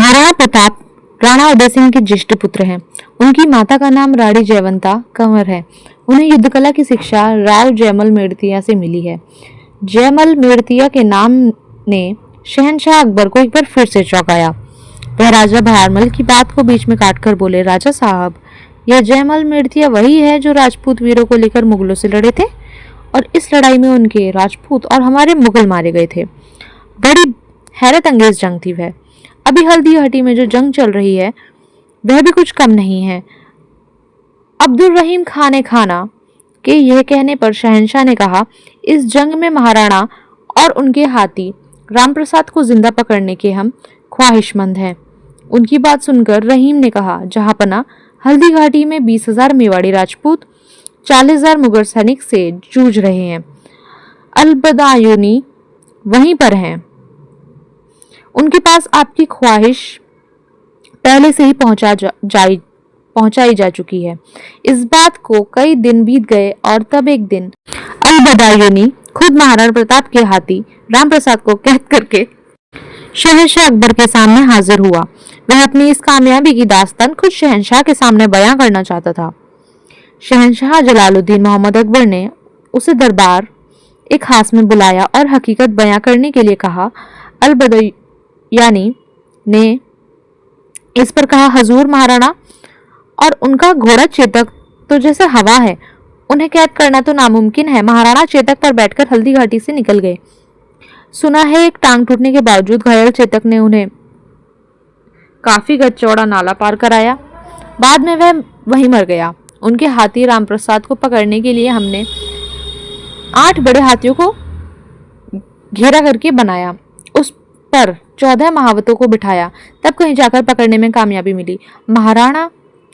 महाराणा प्रताप राणा उदय सिंह के ज्येष्ठ पुत्र हैं। उनकी माता का नाम रानी जयवंता कंवर है। उन्हें युद्ध कला की शिक्षा राव जयमल मेड़तिया से मिली है। जयमल मेड़तिया के नाम ने शहंशाह अकबर को एक बार फिर से चौंकाया। वह राजा भयारमल की बात को बीच में काटकर बोले, राजा साहब, यह जयमल मेड़तिया वही है जो राजपूत वीरों को लेकर मुगलों से लड़े थे और इस लड़ाई में उनके राजपूत और हमारे मुगल मारे गए थे। बड़ी हैरत अंगेज जंग थी वह। अभी हल्दी घाटी में जो जंग चल रही है वह भी कुछ कम नहीं है। अब्दुल रहीम खान खाना के यह कहने पर शहंशाह ने कहा, इस जंग में महाराणा और उनके हाथी रामप्रसाद को जिंदा पकड़ने के हम ख्वाहिशमंद हैं। उनकी बात सुनकर रहीम ने कहा, जहांपना, हल्दी घाटी में 20,000 मेवाड़ी राजपूत 40,000 मुगल सैनिक से जूझ रहे हैं। अलबदायूनी वहीं पर हैं। उनके पास आपकी ख्वाहिश पहले से ही पहुंचाई जा चुकी है। इस बात को कई दिन बीत गए और तब एक दिन अलबदायूनी खुद महाराणा प्रताप के हाथी रामप्रसाद को कैद करके शहंशाह अकबर के सामने हाजिर हुआ। वह अपनी इस कामयाबी की दास्तान खुद शहंशाह के सामने बयां करना चाहता था। शहंशाह जलालुद्दीन मोहम्मद अकबर ने उसे दरबार एक खास में बुलाया और हकीकत बयां करने के लिए कहा। अलबदायूनी ने इस पर कहा, हजूर, महाराणा और उनका घोड़ा चेतक तो जैसे हवा है, उन्हें कैद करना तो नामुमकिन है। महाराणा चेतक पर बैठकर हल्दी घाटी से निकल गए। सुना है एक टांग टूटने के बावजूद घायल चेतक ने उन्हें काफी गज चौड़ा नाला पार कराया। बाद में वह वहीं मर गया। उनके हाथी रामप्रसाद को पकड़ने के लिए हमने 8 बड़े हाथियों को घेरा करके बनाया, उस पर 14 महावतों को बिठाया, तब कहीं जाकर पकड़ने में कामयाबी मिली। महाराणा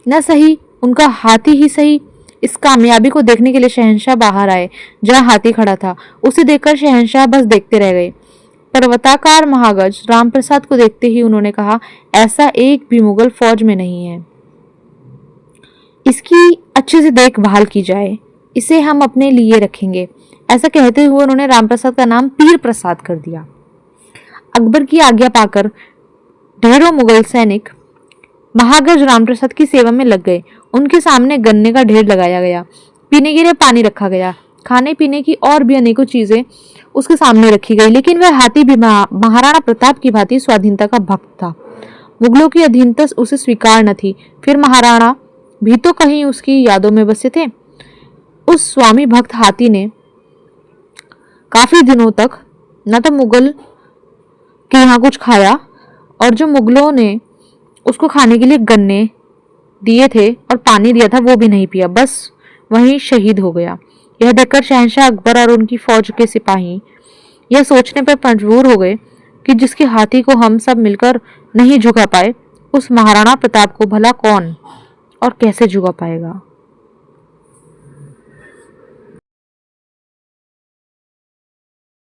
न सही, उनका हाथी ही सही। इस कामयाबी को देखने के लिए शहंशाह बाहर आए। जहां हाथी खड़ा था उसे देखकर शहंशाह बस देखते रह गए। पर्वताकार महागज रामप्रसाद को देखते ही उन्होंने कहा, ऐसा एक भी मुगल फौज में नहीं है। इसकी अच्छे से देखभाल की जाए, इसे हम अपने लिए रखेंगे। ऐसा कहते हुए उन्होंने रामप्रसाद का नाम पीर प्रसाद कर दिया। अकबर की आज्ञा पाकर ढेरों मुगल सैनिक महागज रामप्रसाद की सेवा में लग गए। उनके सामने गन्ने का ढेर लगाया गया, पीने के लिए पानी रखा गया, खाने पीने की और भी अनेकों चीजें उसके सामने रखी गई। लेकिन वह हाथी भी महाराणा प्रताप की भांति स्वाधीनता का भक्त था। मुगलों की अधीनता उसे स्वीकार न थी। फिर महाराणा भी तो कहीं उसकी यादों में बसे थे। उस स्वामी भक्त हाथी ने काफी दिनों तक न तो मुगल के यहाँ कुछ खाया और जो मुगलों ने उसको खाने के लिए गन्ने दिए थे और पानी दिया था वो भी नहीं पिया, बस वहीं शहीद हो गया। यह देखकर शहंशाह अकबर और उनकी फौज के सिपाही यह सोचने पर मजबूर हो गए कि जिसके हाथी को हम सब मिलकर नहीं झुका पाए, उस महाराणा प्रताप को भला कौन और कैसे झुका पाएगा।